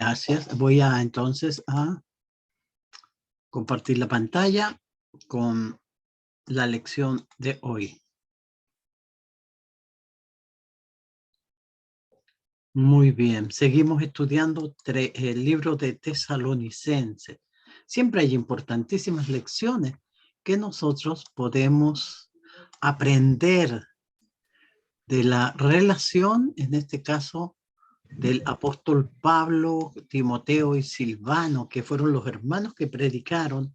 Gracias. Voy a entonces a compartir la pantalla con la lección de hoy. Muy bien. Seguimos estudiando el libro de Tesalonicenses. Siempre hay importantísimas lecciones que nosotros podemos aprender de la relación, en este caso, del apóstol Pablo, Timoteo y Silvano, que fueron los hermanos que predicaron,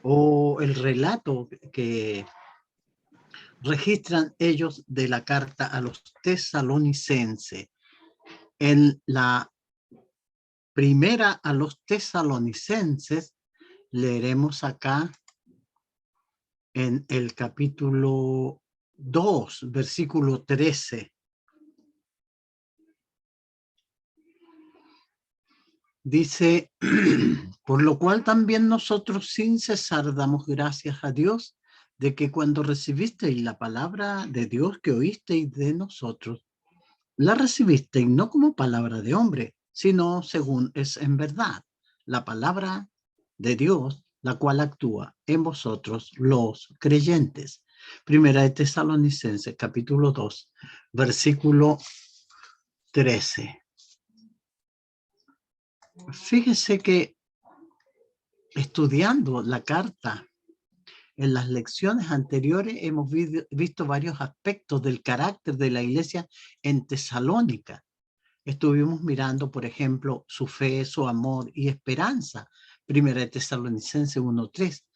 o el relato que registran ellos de la carta a los tesalonicenses. En la primera a los tesalonicenses, leeremos acá en el capítulo 2, versículo 13. Dice, por lo cual también nosotros sin cesar damos gracias a Dios de que cuando recibisteis la palabra de Dios que oísteis de nosotros, la recibisteis no como palabra de hombre, sino según es en verdad, la palabra de Dios, la cual actúa en vosotros los creyentes. Primera de Tesalonicenses, capítulo 2, versículo 13. Fíjese que estudiando la carta en las lecciones anteriores hemos visto varios aspectos del carácter de la iglesia en Tesalónica. Estuvimos mirando, por ejemplo, su fe, su amor y esperanza. Primera de Tesalonicenses 1:3.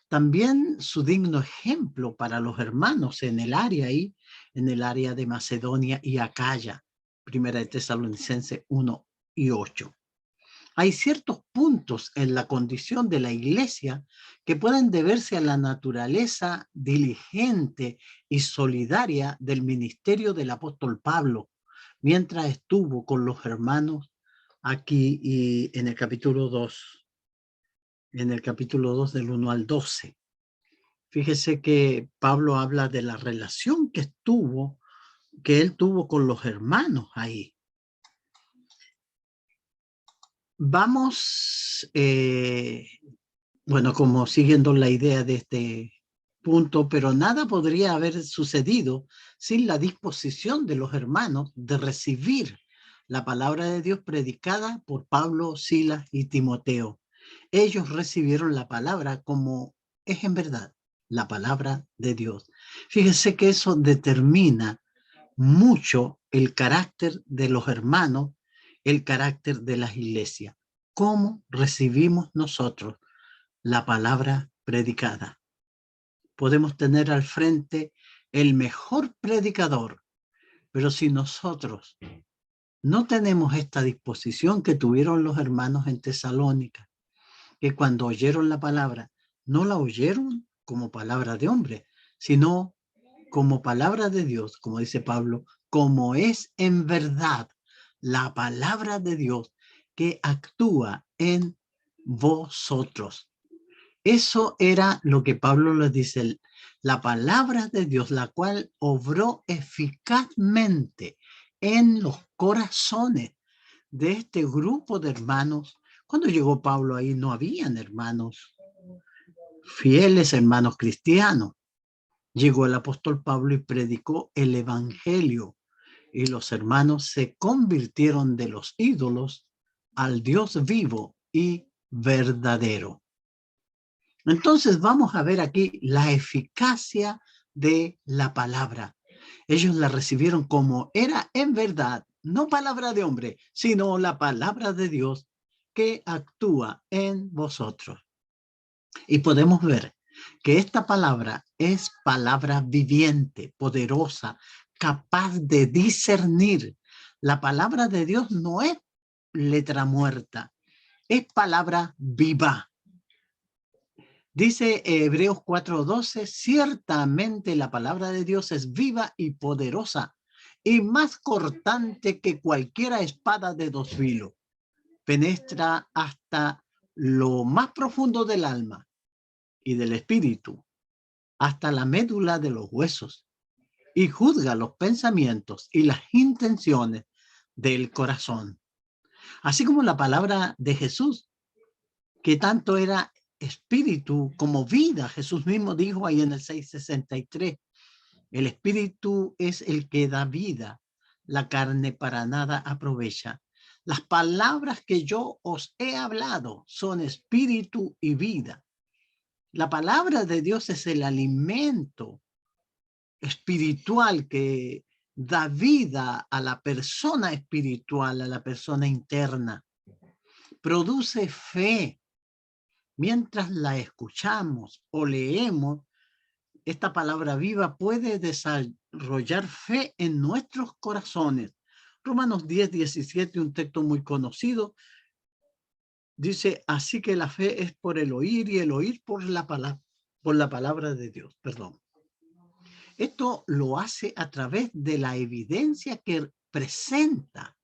También su digno ejemplo para los hermanos en el área de Macedonia y Acaya. Primera de Tesalonicenses 1:8. Hay ciertos puntos en la condición de la iglesia que pueden deberse a la naturaleza diligente y solidaria del ministerio del apóstol Pablo, mientras estuvo con los hermanos aquí y en el capítulo 2, del 1 al 12. Fíjese que Pablo habla de la relación que él tuvo con los hermanos ahí. Vamos, bueno, como siguiendo la idea de este punto, pero nada podría haber sucedido sin la disposición de los hermanos de recibir la palabra de Dios predicada por Pablo, Silas y Timoteo. Ellos recibieron la palabra como es en verdad, la palabra de Dios. Fíjese que eso determina mucho el carácter de los hermanos, el carácter de las iglesias. ¿Cómo recibimos nosotros la palabra predicada? Podemos tener al frente el mejor predicador, pero si nosotros no tenemos esta disposición que tuvieron los hermanos en Tesalónica, que cuando oyeron la palabra, no la oyeron como palabra de hombre, sino como palabra de Dios, como dice Pablo, como es en verdad la palabra de Dios que actúa en vosotros. Eso era lo que Pablo les dice, la palabra de Dios, la cual obró eficazmente en los corazones de este grupo de hermanos. Cuando llegó Pablo ahí no habían hermanos fieles, hermanos cristianos. Llegó el apóstol Pablo y predicó el evangelio y los hermanos se convirtieron de los ídolos al Dios vivo y verdadero. Entonces vamos a ver aquí la eficacia de la palabra. Ellos la recibieron como era en verdad, no palabra de hombre, sino la palabra de Dios que actúa en vosotros. Y podemos ver que esta palabra es palabra viviente, poderosa, capaz de discernir. La palabra de Dios no es letra muerta, es palabra viva. Dice Hebreos 4:12, ciertamente la palabra de Dios es viva y poderosa y más cortante que cualquier espada de dos filos. Penetra hasta lo más profundo del alma y del espíritu, hasta la médula de los huesos, y juzga los pensamientos y las intenciones del corazón. Así como la palabra de Jesús, que tanto era espíritu como vida. Jesús mismo dijo ahí en el 6:63, el espíritu es el que da vida, la carne para nada aprovecha. Las palabras que yo os he hablado son espíritu y vida. La palabra de Dios es el alimento espiritual que da vida a la persona espiritual, a la persona interna. Produce fe. Mientras la escuchamos o leemos, esta palabra viva puede desarrollar fe en nuestros corazones. Romanos 10:17, un texto muy conocido, dice, así que la fe es por el oír y el oír por la palabra de Dios. Perdón. Esto lo hace a través de la evidencia que presenta.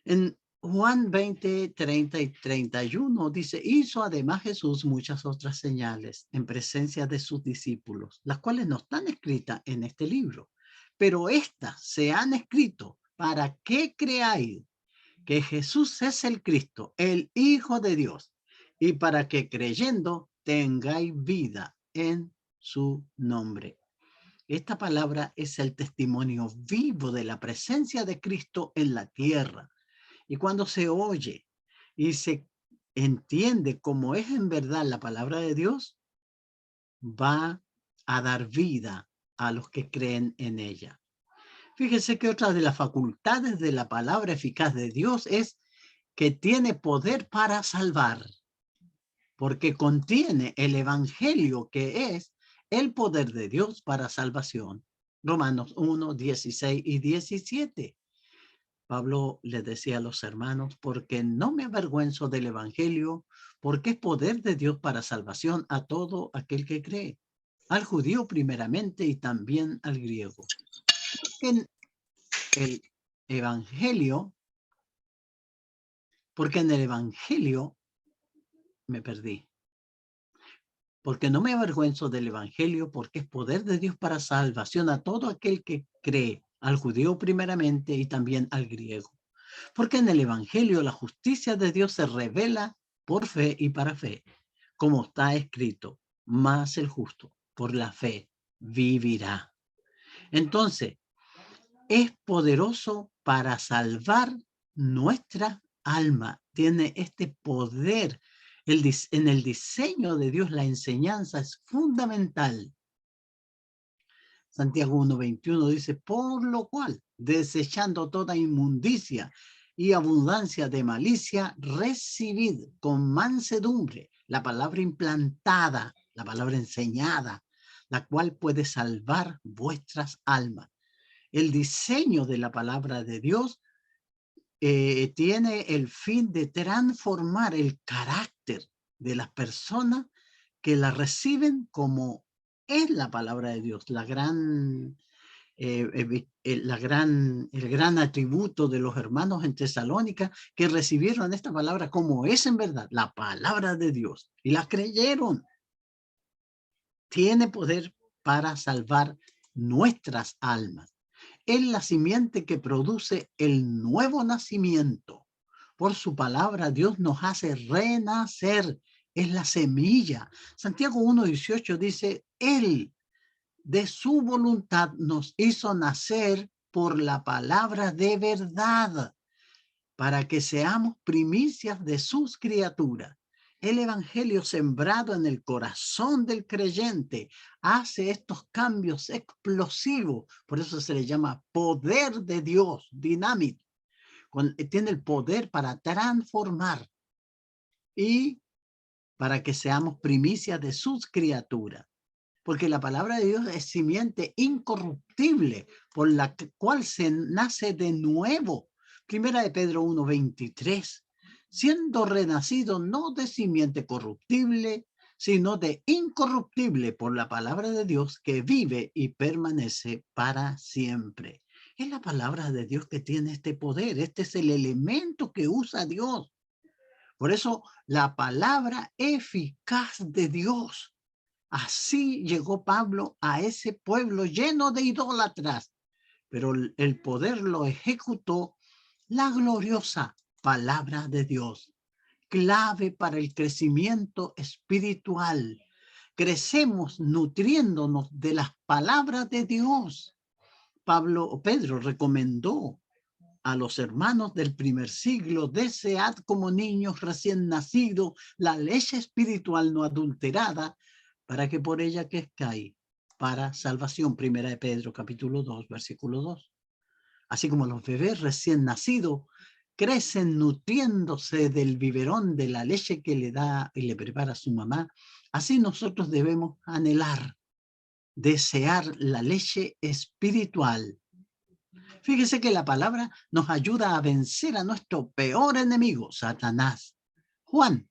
En Juan 20:30 y 31 dice, hizo además Jesús muchas otras señales en presencia de sus discípulos, las cuales no están escritas en este libro, pero estas se han escrito para que creáis que Jesús es el Cristo, el Hijo de Dios, y para que creyendo tengáis vida en su nombre. Esta palabra es el testimonio vivo de la presencia de Cristo en la tierra. Y cuando se oye y se entiende cómo es en verdad la palabra de Dios, va a dar vida a los que creen en ella. Fíjese que otra de las facultades de la palabra eficaz de Dios es que tiene poder para salvar, porque contiene el evangelio, que es el poder de Dios para salvación. Romanos 1:16 y 17. Pablo le decía a los hermanos, porque no me avergüenzo del evangelio, porque es poder de Dios para salvación a todo aquel que cree, al judío primeramente y también al griego. En el evangelio, porque en el evangelio me perdí. Porque no me avergüenzo del evangelio, porque es poder de Dios para salvación a todo aquel que cree, al judío primeramente y también al griego. Porque en el evangelio la justicia de Dios se revela por fe y para fe, como está escrito, mas el justo por la fe vivirá. Entonces, es poderoso para salvar nuestra alma. Tiene este poder. En el diseño de Dios, la enseñanza es fundamental. Santiago 1:21 dice, por lo cual, desechando toda inmundicia y abundancia de malicia, recibid con mansedumbre la palabra implantada, la palabra enseñada, la cual puede salvar vuestras almas. El diseño de la palabra de Dios tiene el fin de transformar el carácter de las personas que la reciben como es la palabra de Dios, el gran atributo de los hermanos en Tesalónica, que recibieron esta palabra como es en verdad, la palabra de Dios, y la creyeron. Tiene poder para salvar nuestras almas. Es la simiente que produce el nuevo nacimiento. Por su palabra, Dios nos hace renacer. Es la semilla. Santiago 1:18 dice, Él de su voluntad nos hizo nacer por la palabra de verdad, para que seamos primicias de sus criaturas. El evangelio sembrado en el corazón del creyente hace estos cambios explosivos. Por eso se le llama poder de Dios, dynamite. Tiene el poder para transformar y para que seamos primicias de sus criaturas. Porque la palabra de Dios es simiente incorruptible por la cual se nace de nuevo. Primera de Pedro 1:23, siendo renacido no de simiente corruptible, sino de incorruptible por la palabra de Dios que vive y permanece para siempre. Es la palabra de Dios que tiene este poder. Este es el elemento que usa Dios. Por eso la palabra eficaz de Dios. Así llegó Pablo a ese pueblo lleno de idólatras, pero el poder lo ejecutó la gloriosa palabra de Dios, clave para el crecimiento espiritual. Crecemos nutriéndonos de las palabras de Dios. Pedro recomendó a los hermanos del primer siglo: desead como niños recién nacidos la leche espiritual no adulterada, para que por ella crezcáis para salvación. Primera de Pedro, capítulo 2, versículo 2. Así como los bebés recién nacidos crecen nutriéndose del biberón de la leche que le da y le prepara su mamá, así nosotros debemos anhelar, desear la leche espiritual. Fíjese que la palabra nos ayuda a vencer a nuestro peor enemigo, Satanás. Juan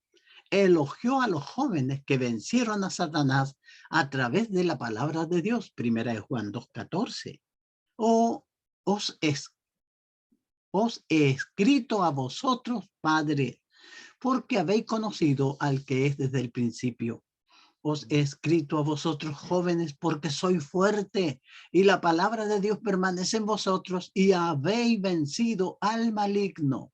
elogió a los jóvenes que vencieron a Satanás a través de la palabra de Dios, primera de Juan 2:14. Os he escrito a vosotros, Padre, porque habéis conocido al que es desde el principio. Os he escrito a vosotros, jóvenes, porque sois fuerte y la palabra de Dios permanece en vosotros y habéis vencido al maligno.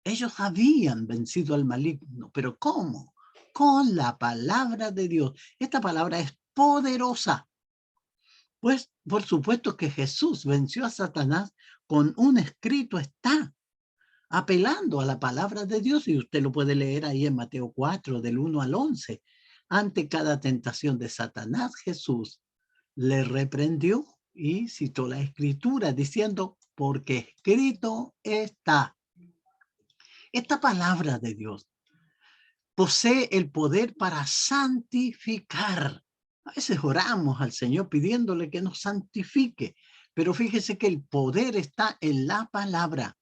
Ellos habían vencido al maligno, pero ¿cómo? Con la palabra de Dios. Esta palabra es poderosa. Pues por supuesto que Jesús venció a Satanás con un escrito está, apelando a la palabra de Dios, y usted lo puede leer ahí en Mateo 4, del 1 al 11. Ante cada tentación de Satanás, Jesús le reprendió y citó la escritura diciendo: porque escrito está. Esta palabra de Dios posee el poder para santificar. A veces oramos al Señor pidiéndole que nos santifique, pero fíjese que el poder está en la palabra.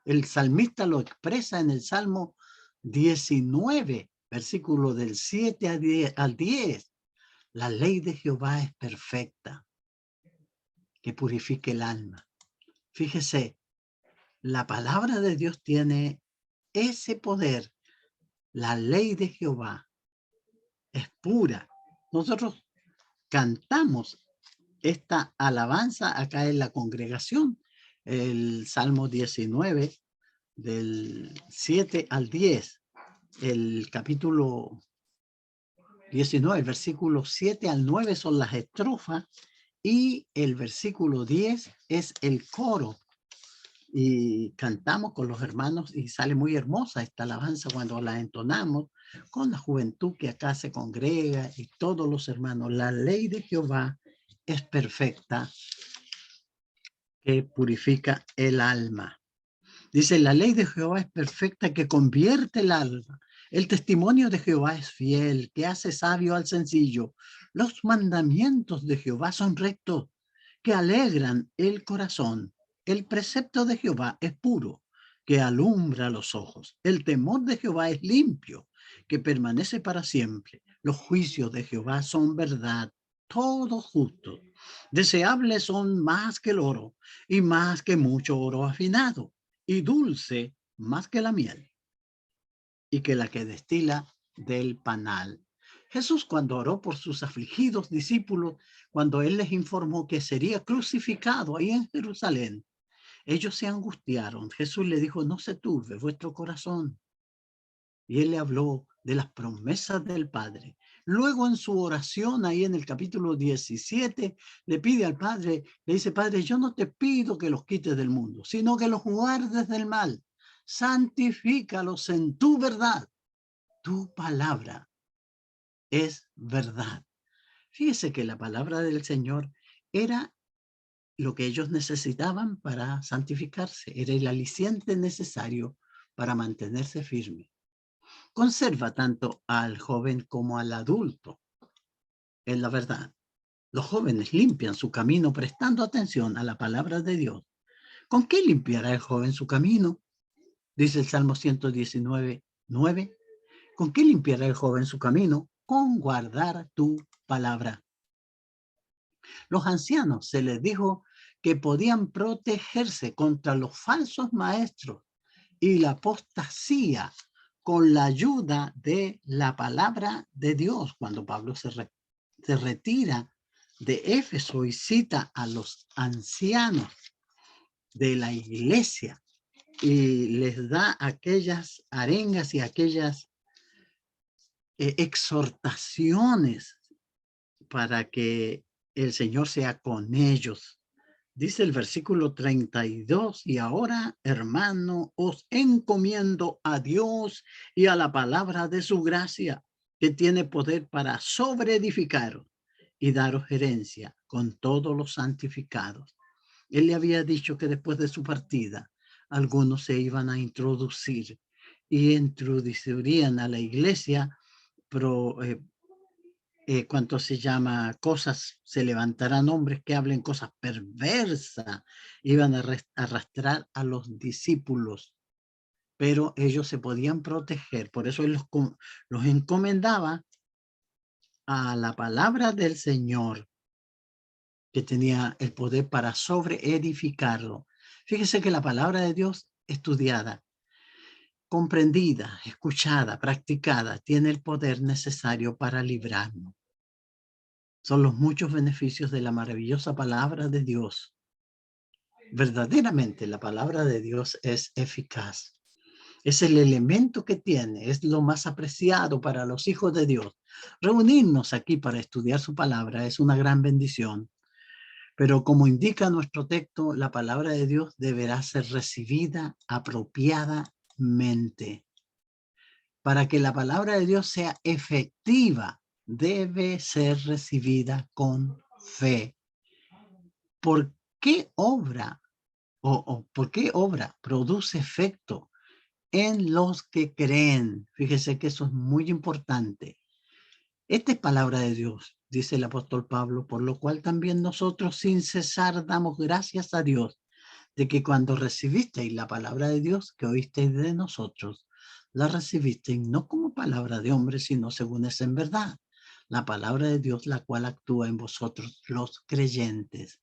El salmista lo expresa en el Salmo 19, versículo del 7 al 10. La ley de Jehová es perfecta, que purifique el alma. Fíjese, la palabra de Dios tiene ese poder. La ley de Jehová es pura. Nosotros cantamos esta alabanza acá en la congregación, el Salmo 19, del 7 al 10, el capítulo 19, el versículo 7 al 9 son las estrofas y el versículo 10 es el coro. Y cantamos con los hermanos y sale muy hermosa esta alabanza cuando la entonamos con la juventud que acá se congrega y todos los hermanos. La ley de Jehová es perfecta, que purifica el alma. Dice: la ley de Jehová es perfecta, que convierte el alma. El testimonio de Jehová es fiel, que hace sabio al sencillo. Los mandamientos de Jehová son rectos, que alegran el corazón. El precepto de Jehová es puro, que alumbra los ojos. El temor de Jehová es limpio, que permanece para siempre. Los juicios de Jehová son verdad, todos justos. Deseables son más que el oro y más que mucho oro afinado, y dulce más que la miel y que la que destila del panal. Jesús, cuando oró por sus afligidos discípulos, cuando él les informó que sería crucificado ahí en Jerusalén, ellos se angustiaron. Jesús le dijo: no se turbe vuestro corazón. Y él le habló de las promesas del Padre. Luego en su oración, ahí en el capítulo 17, le pide al Padre, le dice: Padre, yo no te pido que los quites del mundo, sino que los guardes del mal. Santifícalos en tu verdad. Tu palabra es verdad. Fíjese que la palabra del Señor era lo que ellos necesitaban para santificarse, era el aliciente necesario para mantenerse firme. Conserva tanto al joven como al adulto en la verdad. Los jóvenes limpian su camino prestando atención a la palabra de Dios. ¿Con qué limpiará el joven su camino? Dice el Salmo 119, 9. ¿Con qué limpiará el joven su camino? Con guardar tu palabra. Los ancianos se les dijo que podían protegerse contra los falsos maestros y la apostasía con la ayuda de la palabra de Dios. Cuando Pablo se retira de Éfeso y cita a los ancianos de la iglesia y les da aquellas arengas y aquellas exhortaciones para que el Señor sea con ellos. Dice el versículo 32, y ahora, hermano, os encomiendo a Dios y a la palabra de su gracia, que tiene poder para sobreedificaros y daros herencia con todos los santificados. Él le había dicho que después de su partida, algunos se iban a introducir y introducirían a la iglesia ¿cuánto se llama? Cosas, se levantarán hombres que hablen cosas perversas, iban a arrastrar a los discípulos, pero ellos se podían proteger, por eso él los encomendaba a la palabra del Señor, que tenía el poder para sobreedificarlo. Fíjese que la palabra de Dios estudiada, comprendida, escuchada, practicada, tiene el poder necesario para librarnos. Son los muchos beneficios de la maravillosa palabra de Dios. Verdaderamente la palabra de Dios es eficaz. Es el elemento que tiene, es lo más apreciado para los hijos de Dios. Reunirnos aquí para estudiar su palabra es una gran bendición. Pero como indica nuestro texto, la palabra de Dios deberá ser recibida apropiadamente. Para que la palabra de Dios sea efectiva, debe ser recibida con fe. ¿Por qué obra por qué obra produce efecto en los que creen? Fíjese que eso es muy importante. Esta es palabra de Dios, dice el apóstol Pablo, por lo cual también nosotros sin cesar damos gracias a Dios de que cuando recibisteis la palabra de Dios que oísteis de nosotros, la recibisteis no como palabra de hombre, sino según es en verdad, la palabra de Dios, la cual actúa en vosotros los creyentes.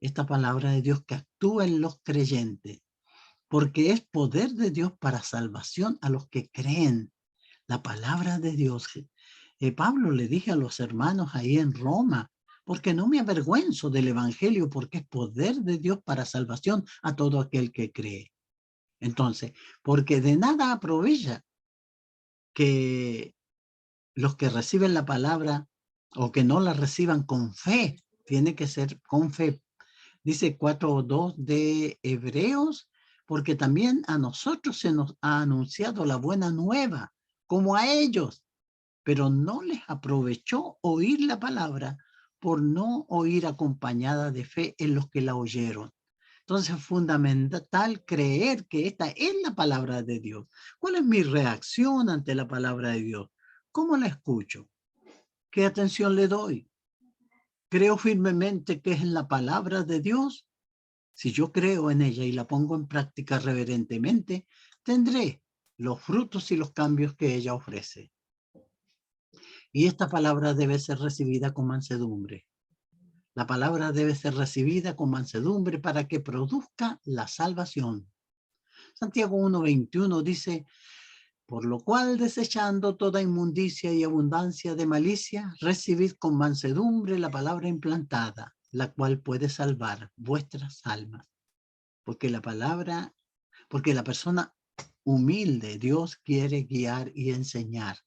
Esta palabra de Dios que actúa en los creyentes, porque es poder de Dios para salvación a los que creen. La palabra de Dios. Pablo le dije a los hermanos ahí en Roma, porque no me avergüenzo del evangelio, porque es poder de Dios para salvación a todo aquel que cree. Entonces, porque de nada aprovecha que los que reciben la palabra o que no la reciban con fe, tiene que ser con fe. Dice 4:2 de Hebreos, porque también a nosotros se nos ha anunciado la buena nueva, como a ellos, pero no les aprovechó oír la palabra por no oír acompañada de fe en los que la oyeron. Entonces es fundamental creer que esta es la palabra de Dios. ¿Cuál es mi reacción ante la palabra de Dios? ¿Cómo la escucho? ¿Qué atención le doy? ¿Creo firmemente que es la palabra de Dios? Si yo creo en ella y la pongo en práctica reverentemente, tendré los frutos y los cambios que ella ofrece. Y esta palabra debe ser recibida con mansedumbre. La palabra debe ser recibida con mansedumbre para que produzca la salvación. Santiago 1:21 dice, por lo cual desechando toda inmundicia y abundancia de malicia, recibid con mansedumbre la palabra implantada, la cual puede salvar vuestras almas. Porque la persona humilde, Dios quiere guiar y enseñar.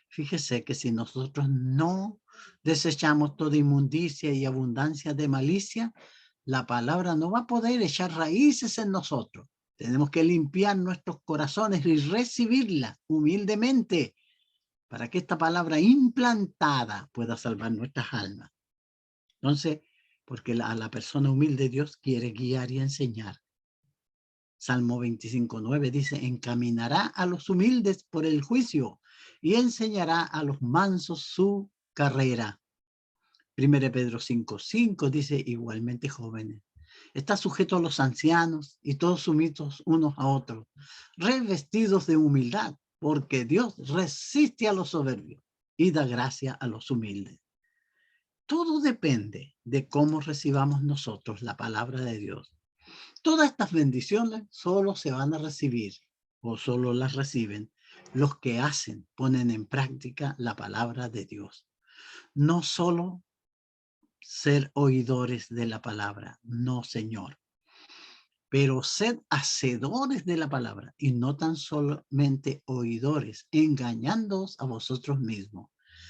Fíjese que si nosotros no desechamos toda inmundicia y abundancia de malicia, la palabra no va a poder echar raíces en nosotros. Tenemos que limpiar nuestros corazones y recibirla humildemente para que esta palabra implantada pueda salvar nuestras almas. Entonces, porque a la persona humilde Dios quiere guiar y enseñar. Salmo 25:9 dice, encaminará a los humildes por el juicio y enseñará a los mansos su carrera. 1 Pedro 5:5 dice, igualmente jóvenes, está sujeto a los ancianos y todos sumisos unos a otros, revestidos de humildad, porque Dios resiste a los soberbios y da gracia a los humildes. Todo depende de cómo recibamos nosotros la palabra de Dios. Todas estas bendiciones solo se van a recibir o solo las reciben los que ponen en práctica la palabra de Dios. No solo ser oidores de la palabra, no, Señor. pero sed hacedores de la palabra y no tan solamente oidores, engañándoos a vosotros mismos.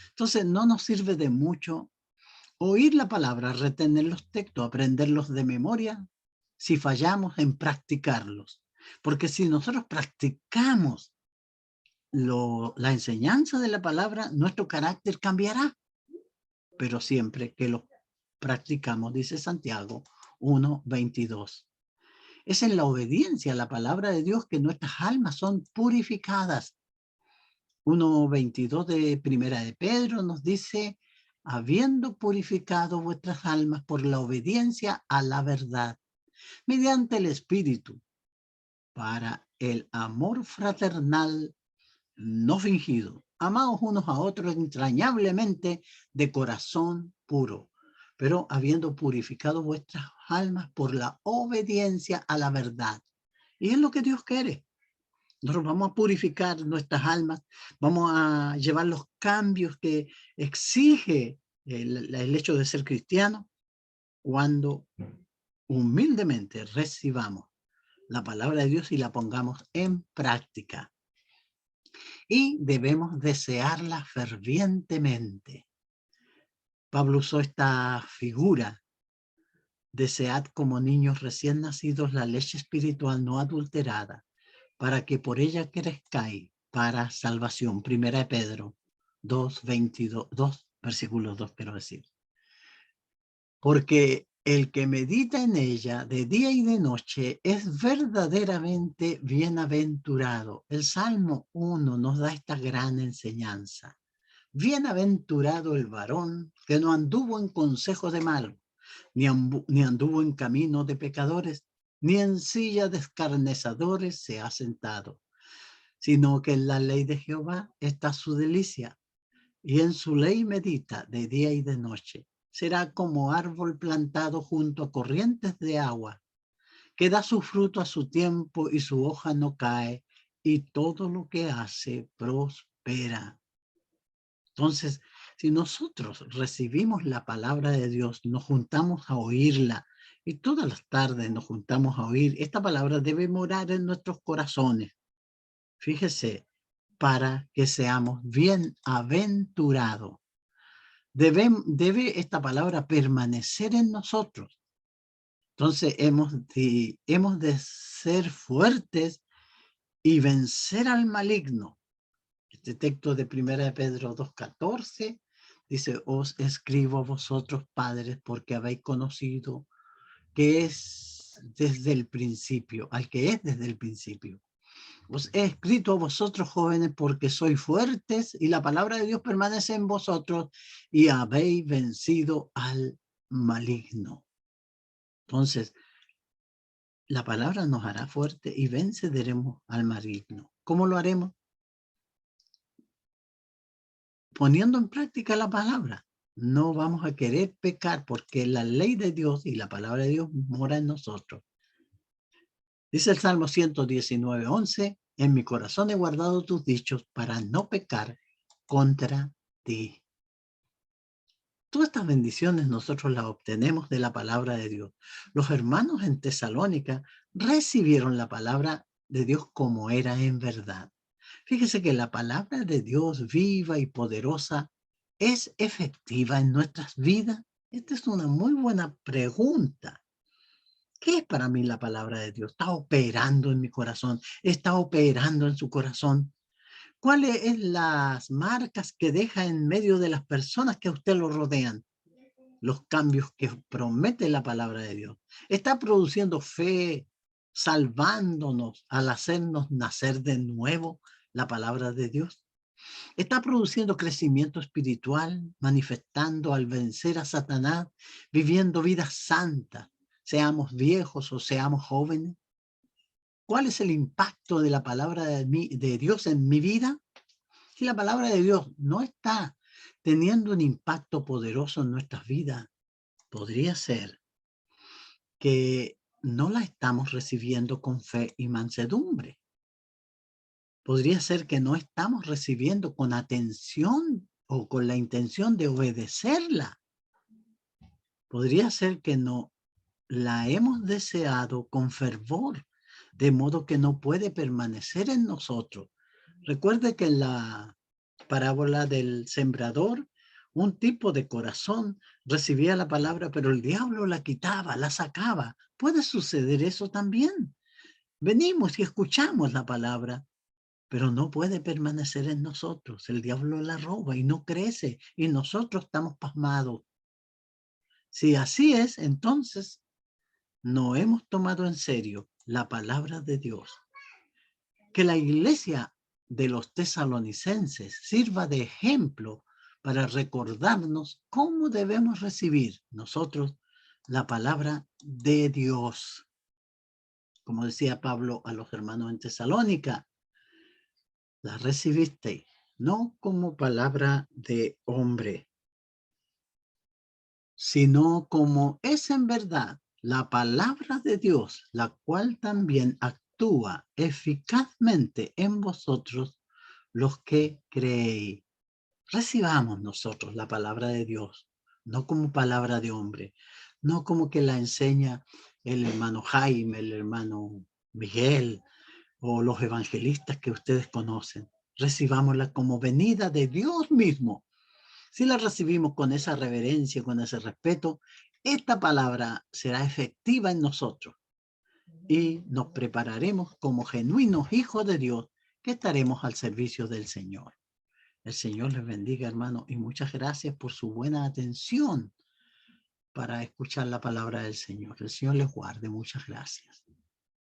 Entonces no nos sirve de mucho oír la palabra, retener los textos, aprenderlos de memoria, si fallamos en practicarlos. Porque si nosotros practicamos la enseñanza de la palabra, nuestro carácter cambiará. Pero siempre que lo practicamos, dice Santiago 1:22. Es en la obediencia a la palabra de Dios que nuestras almas son purificadas. 1:22 de Primera de Pedro nos dice, habiendo purificado vuestras almas por la obediencia a la verdad, mediante el Espíritu, para el amor fraternal no fingido. Amaos unos a otros entrañablemente de corazón puro, pero habiendo purificado vuestras almas por la obediencia a la verdad. Y es lo que Dios quiere. Nosotros vamos a purificar nuestras almas, vamos a llevar los cambios que exige el hecho de ser cristiano cuando humildemente recibamos la palabra de Dios y la pongamos en práctica. Y debemos desearla fervientemente. Pablo usó esta figura: desead como niños recién nacidos la leche espiritual no adulterada, para que por ella crezcáis para salvación. Primera de Pedro 2:22, 2, versículo 2 quiero decir. Porque el que medita en ella de día y de noche es verdaderamente bienaventurado. El Salmo 1 nos da esta gran enseñanza. Bienaventurado el varón que no anduvo en consejo de malos, ni anduvo en camino de pecadores, ni en silla de escarnecedores se ha sentado, sino que en la ley de Jehová está su delicia, y en su ley medita de día y de noche. Será como árbol plantado junto a corrientes de agua, que da su fruto a su tiempo y su hoja no cae, y todo lo que hace prospera. Entonces, si nosotros recibimos la palabra de Dios, nos juntamos a oírla, y todas las tardes nos juntamos a oír, esta palabra debe morar en nuestros corazones. Fíjese, para que seamos bienaventurados. Debe esta palabra permanecer en nosotros. Entonces hemos de ser fuertes y vencer al maligno. Este texto de Primera de Pedro 2:14 dice, os escribo a vosotros padres porque habéis conocido que es desde el principio, al que es desde el principio. Os he escrito a vosotros jóvenes porque sois fuertes y la palabra de Dios permanece en vosotros y habéis vencido al maligno. Entonces, la palabra nos hará fuerte y venceremos al maligno. ¿Cómo lo haremos? Poniendo en práctica la palabra. No vamos a querer pecar porque la ley de Dios y la palabra de Dios mora en nosotros. Dice el Salmo 119:11, en mi corazón he guardado tus dichos para no pecar contra ti. Todas estas bendiciones nosotros las obtenemos de la palabra de Dios. Los hermanos en Tesalónica recibieron la palabra de Dios como era en verdad. Fíjese que la palabra de Dios viva y poderosa es efectiva en nuestras vidas. Esta es una muy buena pregunta. ¿Qué es para mí la palabra de Dios? ¿Está operando en mi corazón? ¿Está operando en su corazón? ¿Cuáles son las marcas que deja en medio de las personas que a usted lo rodean? Los cambios que promete la palabra de Dios. Está produciendo fe, salvándonos al hacernos nacer de nuevo la palabra de Dios. Está produciendo crecimiento espiritual, manifestando al vencer a Satanás, viviendo vidas santas, seamos viejos o seamos jóvenes. ¿Cuál es el impacto de la palabra de Dios en mi vida? Si la palabra de Dios no está teniendo un impacto poderoso en nuestras vidas, podría ser que no la estamos recibiendo con fe y mansedumbre. Podría ser que no estamos recibiendo con atención o con la intención de obedecerla. Podría ser que no la hemos deseado con fervor, de modo que no puede permanecer en nosotros. Recuerde que en la parábola del sembrador, un tipo de corazón recibía la palabra, pero el diablo la quitaba, la sacaba. Puede suceder eso también. Venimos y escuchamos la palabra, pero no puede permanecer en nosotros. El diablo la roba y no crece, y nosotros estamos pasmados. Si así es, entonces no hemos tomado en serio la palabra de Dios. Que la iglesia de los tesalonicenses sirva de ejemplo para recordarnos cómo debemos recibir nosotros la palabra de Dios. Como decía Pablo a los hermanos en Tesalónica, la recibiste no como palabra de hombre, sino como es en verdad la palabra de Dios, la cual también actúa eficazmente en vosotros los que creéis. Recibamos nosotros la palabra de Dios, no como palabra de hombre, no como que la enseña el hermano Jaime, el hermano Miguel o los evangelistas que ustedes conocen. Recibámosla como venida de Dios mismo. Si la recibimos con esa reverencia, con ese respeto, esta palabra será efectiva en nosotros y nos prepararemos como genuinos hijos de Dios que estaremos al servicio del Señor. El Señor les bendiga, hermano, y muchas gracias por su buena atención para escuchar la palabra del Señor. El Señor les guarde. Muchas gracias.